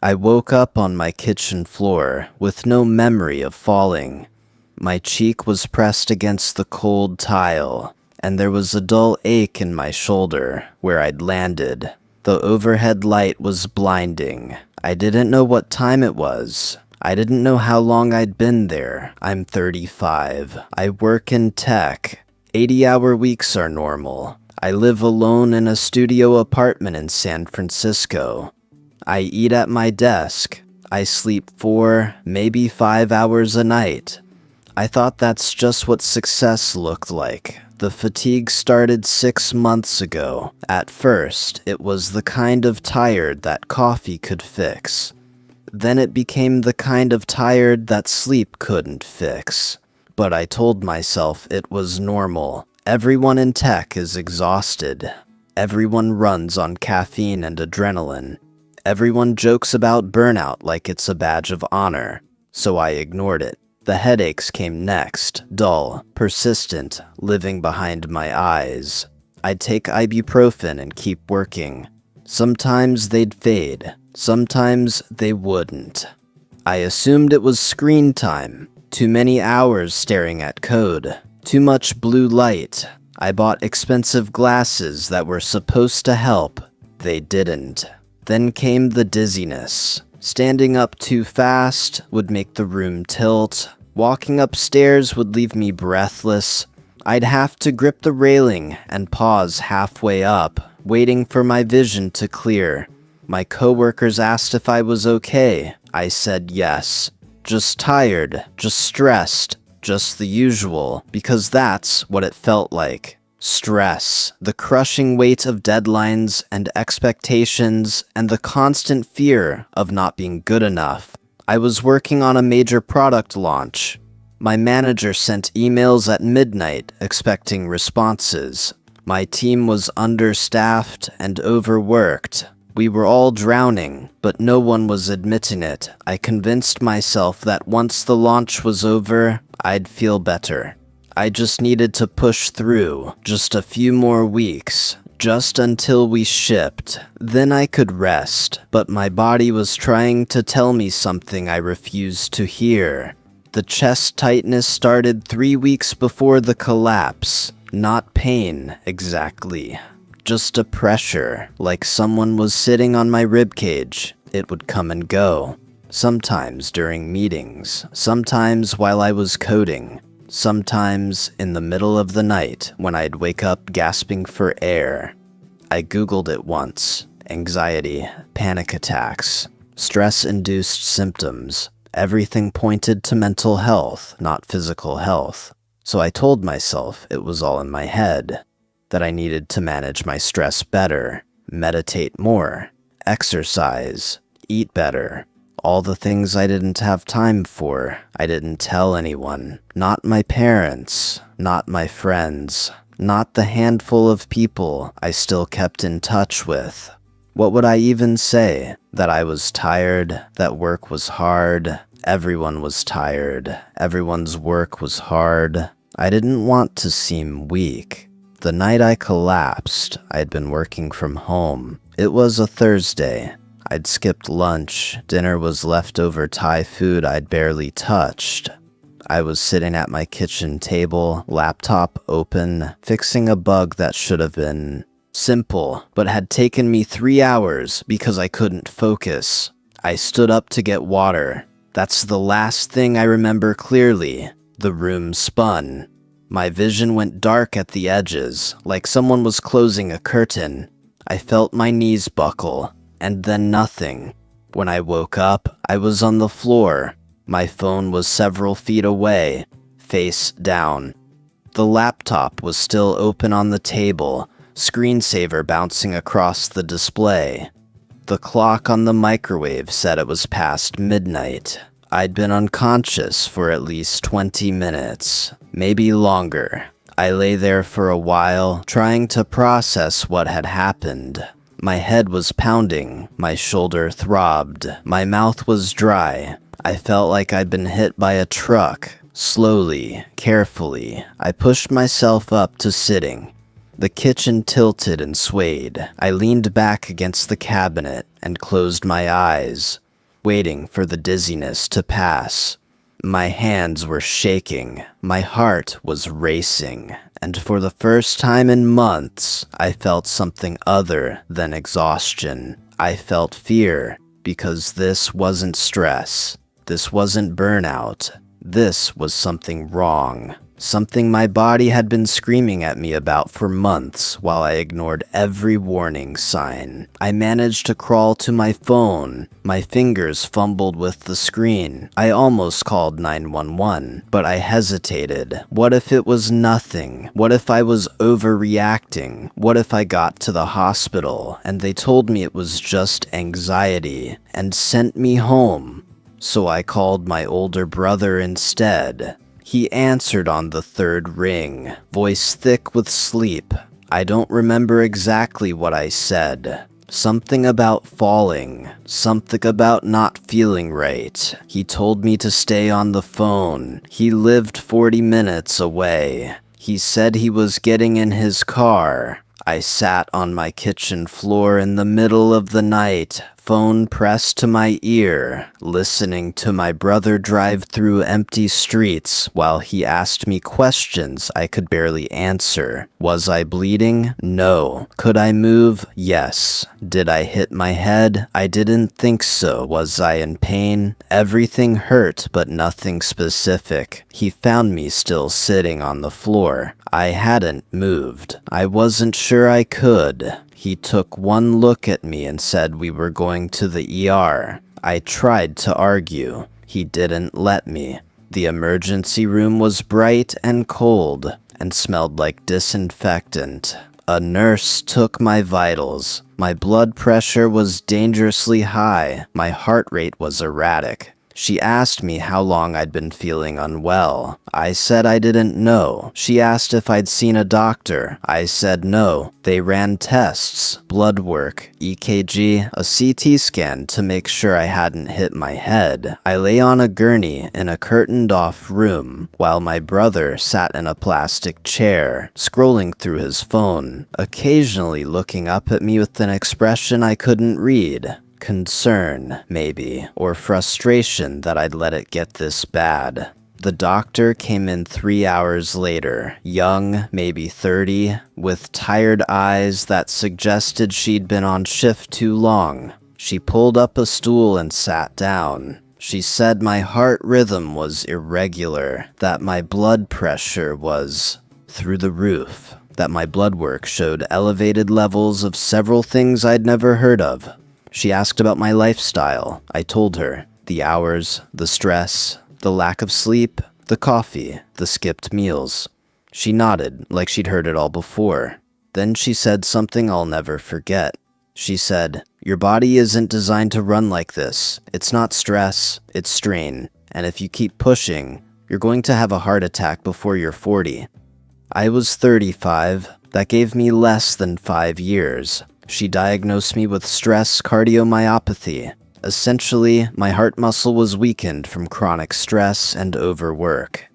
I woke up on my kitchen floor with no memory of falling. My cheek was pressed against the cold tile, and there was a dull ache in my shoulder where I'd landed. The overhead light was blinding. I didn't know what time it was. I didn't know how long I'd been there. I'm 35. I work in tech. 80-hour weeks are normal. I live alone in a studio apartment in San Francisco. I eat at my desk. I sleep 4, maybe 5 hours a night. I thought that's just what success looked like. The fatigue started 6 months ago. At first, it was the kind of tired that coffee could fix. Then it became the kind of tired that sleep couldn't fix. But I told myself it was normal. Everyone in tech is exhausted. Everyone runs on caffeine and adrenaline. Everyone jokes about burnout like it's a badge of honor. So I ignored it. The headaches came next, dull, persistent, living behind my eyes. I'd take ibuprofen and keep working. Sometimes they'd fade. Sometimes they wouldn't. I assumed it was screen time. Too many hours staring at code. Too much blue light. I bought expensive glasses that were supposed to help. They didn't. Then came the dizziness. Standing up too fast would make the room tilt. Walking upstairs would leave me breathless. I'd have to grip the railing and pause halfway up, waiting for my vision to clear. My coworkers asked if I was okay. I said yes. Just tired, just stressed, just the usual, because that's what it felt like. Stress, the crushing weight of deadlines and expectations, and the constant fear of not being good enough. I was working on a major product launch. My manager sent emails at midnight expecting responses. My team was understaffed and overworked. We were all drowning, but no one was admitting it. I convinced myself that once the launch was over, I'd feel better. I just needed to push through, just a few more weeks, just until we shipped. Then I could rest, but my body was trying to tell me something I refused to hear. The chest tightness started 3 weeks before the collapse. Not pain, exactly. Just a pressure, like someone was sitting on my ribcage. It would come and go. Sometimes during meetings, sometimes while I was coding. Sometimes in the middle of the night when I'd wake up gasping for air. I googled it once. Anxiety, panic attacks, stress-induced symptoms. Everything pointed to mental health, not physical health. So I told myself it was all in my head, that I needed to manage my stress better, meditate more, exercise, eat better. All the things I didn't have time for, I didn't tell anyone. Not my parents, not my friends, not the handful of people I still kept in touch with. What would I even say? That I was tired, that work was hard, everyone was tired, everyone's work was hard. I didn't want to seem weak. The night I collapsed, I'd been working from home. It was a Thursday. I'd skipped lunch. Dinner was leftover Thai food I'd barely touched. I was sitting at my kitchen table, laptop open, fixing a bug that should have been simple, but had taken me 3 hours because I couldn't focus. I stood up to get water. That's the last thing I remember clearly. The room spun. My vision went dark at the edges, like someone was closing a curtain. I felt my knees buckle. And then nothing. When I woke up, I was on the floor. My phone was several feet away, face down. The laptop was still open on the table, screensaver bouncing across the display. The clock on the microwave said it was past midnight. I'd been unconscious for at least 20 minutes, maybe longer. I lay there for a while, trying to process what had happened. My head was pounding, my shoulder throbbed, my mouth was dry. I felt like I'd been hit by a truck. Slowly, carefully, I pushed myself up to sitting. The kitchen tilted and swayed. I leaned back against the cabinet and closed my eyes. waiting for the dizziness to pass. My hands were shaking, my heart was racing, and for the first time in months, I felt something other than exhaustion. I felt fear, because this wasn't stress. This wasn't burnout. This was something wrong. Something my body had been screaming at me about for months while I ignored every warning sign. I managed to crawl to my phone. My fingers fumbled with the screen. I almost called 911, but I hesitated. What if it was nothing? What if I was overreacting? What if I got to the hospital and they told me it was just anxiety and sent me home? So I called my older brother instead. He answered on the third ring, voice thick with sleep. I don't remember exactly what I said. Something about falling, something about not feeling right. He told me to stay on the phone. He lived 40 minutes away. He said he was getting in his car. I sat on my kitchen floor in the middle of the night, phone pressed to my ear, listening to my brother drive through empty streets while he asked me questions I could barely answer. Was I bleeding? No. Could I move? Yes. Did I hit my head? I didn't think so. Was I in pain? Everything hurt, but nothing specific. He found me still sitting on the floor. I hadn't moved. I wasn't sure I could. He took one look at me and said we were going to the ER. I tried to argue. He didn't let me. The emergency room was bright and cold and smelled like disinfectant. A nurse took my vitals. My blood pressure was dangerously high. My heart rate was erratic. She asked me how long I'd been feeling unwell. I said I didn't know. She asked if I'd seen a doctor. I said no. They ran tests, blood work, EKG, a CT scan to make sure I hadn't hit my head. I lay on a gurney in a curtained-off room while my brother sat in a plastic chair, scrolling through his phone, occasionally looking up at me with an expression I couldn't read. Concern, maybe, or frustration that I'd let it get this bad. The doctor came in 3 hours later, young, maybe 30, with tired eyes that suggested she'd been on shift too long. She pulled up a stool and sat down. She said my heart rhythm was irregular, that my blood pressure was through the roof, that my blood work showed elevated levels of several things I'd never heard of. She asked about my lifestyle. I told her. The hours, the stress, the lack of sleep, the coffee, the skipped meals. She nodded, like she'd heard it all before. Then she said something I'll never forget. She said, "Your body isn't designed to run like this. It's not stress, it's strain. And if you keep pushing, you're going to have a heart attack before you're 40. I was 35. That gave me less than 5 years. She diagnosed me with stress cardiomyopathy. Essentially, my heart muscle was weakened from chronic stress and overwork.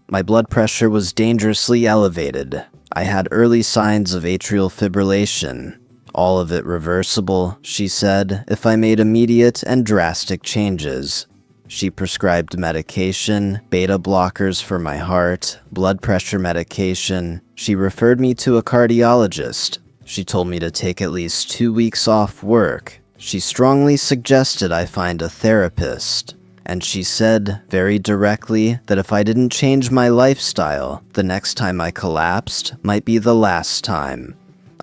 My blood pressure was dangerously elevated. I had early signs of atrial fibrillation. All of it reversible, she said, if I made immediate and drastic changes. She prescribed medication, beta blockers for my heart, blood pressure medication. She referred me to a cardiologist. She told me to take at least 2 weeks off work. She strongly suggested I find a therapist. And she said, very directly, that if I didn't change my lifestyle, the next time I collapsed might be the last time.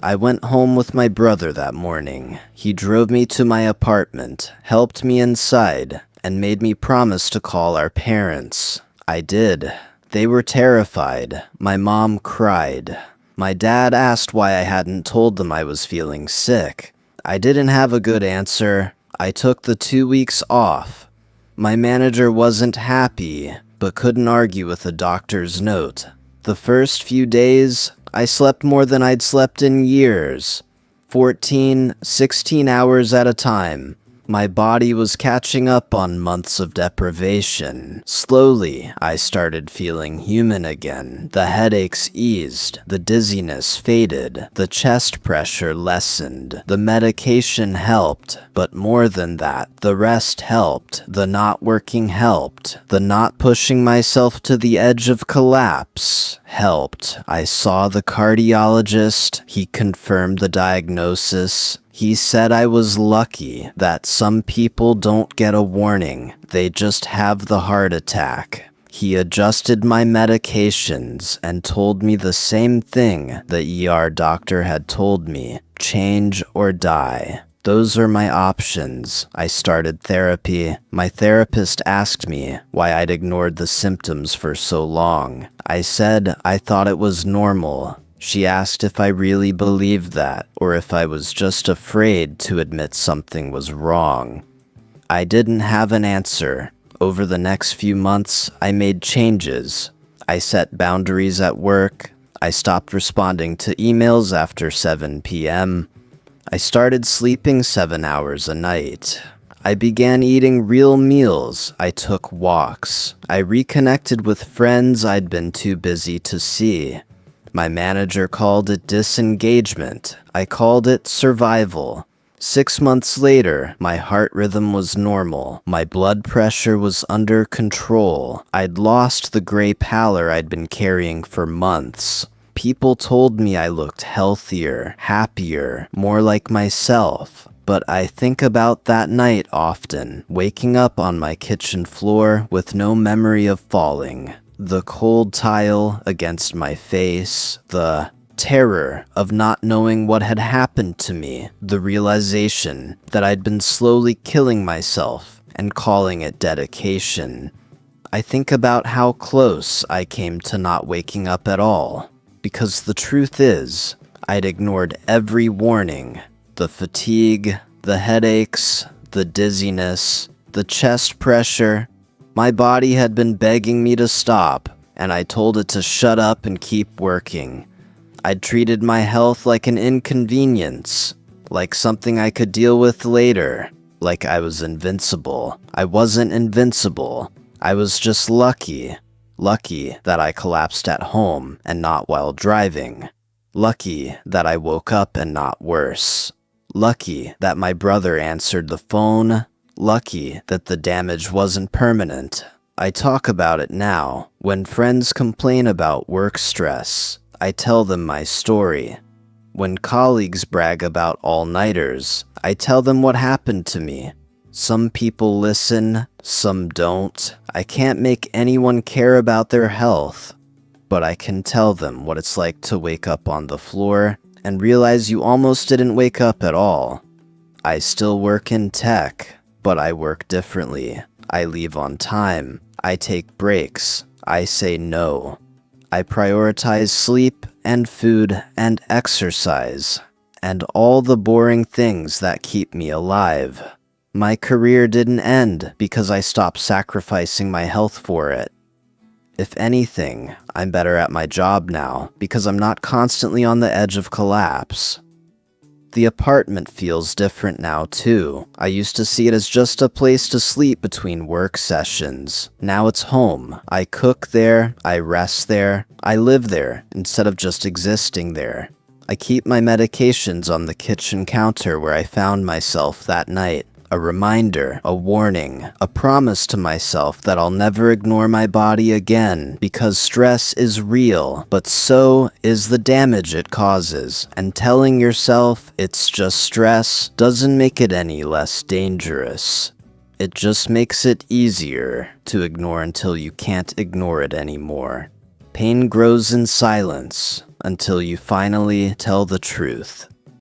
I went home with my brother that morning. He drove me to my apartment, helped me inside, and made me promise to call our parents. I did. They were terrified. My mom cried. My dad asked why I hadn't told them I was feeling sick. I didn't have a good answer. I took the 2 weeks off. My manager wasn't happy, but couldn't argue with the doctor's note. The first few days, I slept more than I'd slept in years. 14, 16 hours at a time. My body was catching up on months of deprivation. Slowly, I started feeling human again. The headaches eased, the dizziness faded, the chest pressure lessened, the medication helped, but more than that, the rest helped, the not working helped, the not pushing myself to the edge of collapse helped. I saw the cardiologist. He confirmed the diagnosis. He said I was lucky that some people don't get a warning, they just have the heart attack. He adjusted my medications and told me the same thing the ER doctor had told me, change or die. Those are my options. I started therapy. My therapist asked me why I'd ignored the symptoms for so long. I said I thought it was normal. She asked if I really believed that, or if I was just afraid to admit something was wrong. I didn't have an answer. Over the next few months, I made changes. I set boundaries at work. I stopped responding to emails after 7 p.m. I started sleeping 7 hours a night. I began eating real meals. I took walks. I reconnected with friends I'd been too busy to see. My manager called it disengagement. I called it survival. 6 months later, my heart rhythm was normal. My blood pressure was under control. I'd lost the gray pallor I'd been carrying for months. People told me I looked healthier, happier, more like myself. But I think about that night often, waking up on my kitchen floor with no memory of falling. The cold tile against my face, the terror of not knowing what had happened to me, the realization that I'd been slowly killing myself and calling it dedication. I think about how close I came to not waking up at all, because the truth is, I'd ignored every warning. The fatigue, the headaches, the dizziness, the chest pressure. My body had been begging me to stop, and I told it to shut up and keep working. I'd treated my health like an inconvenience, like something I could deal with later, like I was invincible. I wasn't invincible. I was just lucky. Lucky that I collapsed at home and not while driving. Lucky that I woke up and not worse. Lucky that my brother answered the phone. Lucky that the damage wasn't permanent. I talk about it now. When friends complain about work stress, I tell them my story. When colleagues brag about all-nighters, I tell them what happened to me. Some people listen, some don't. I can't make anyone care about their health, but I can tell them what it's like to wake up on the floor and realize you almost didn't wake up at all. I still work in tech, but I work differently. I leave on time. I take breaks. I say no. I prioritize sleep and food and exercise, and all the boring things that keep me alive. My career didn't end because I stopped sacrificing my health for it. If anything, I'm better at my job now because I'm not constantly on the edge of collapse. The apartment feels different now too. I used to see it as just a place to sleep between work sessions. Now it's home. I cook there, I rest there, I live there instead of just existing there. I keep my medications on the kitchen counter where I found myself that night. A reminder, a warning, a promise to myself that I'll never ignore my body again because stress is real, but so is the damage it causes, and telling yourself it's just stress doesn't make it any less dangerous. It just makes it easier to ignore until you can't ignore it anymore. Pain grows in silence until you finally tell the truth.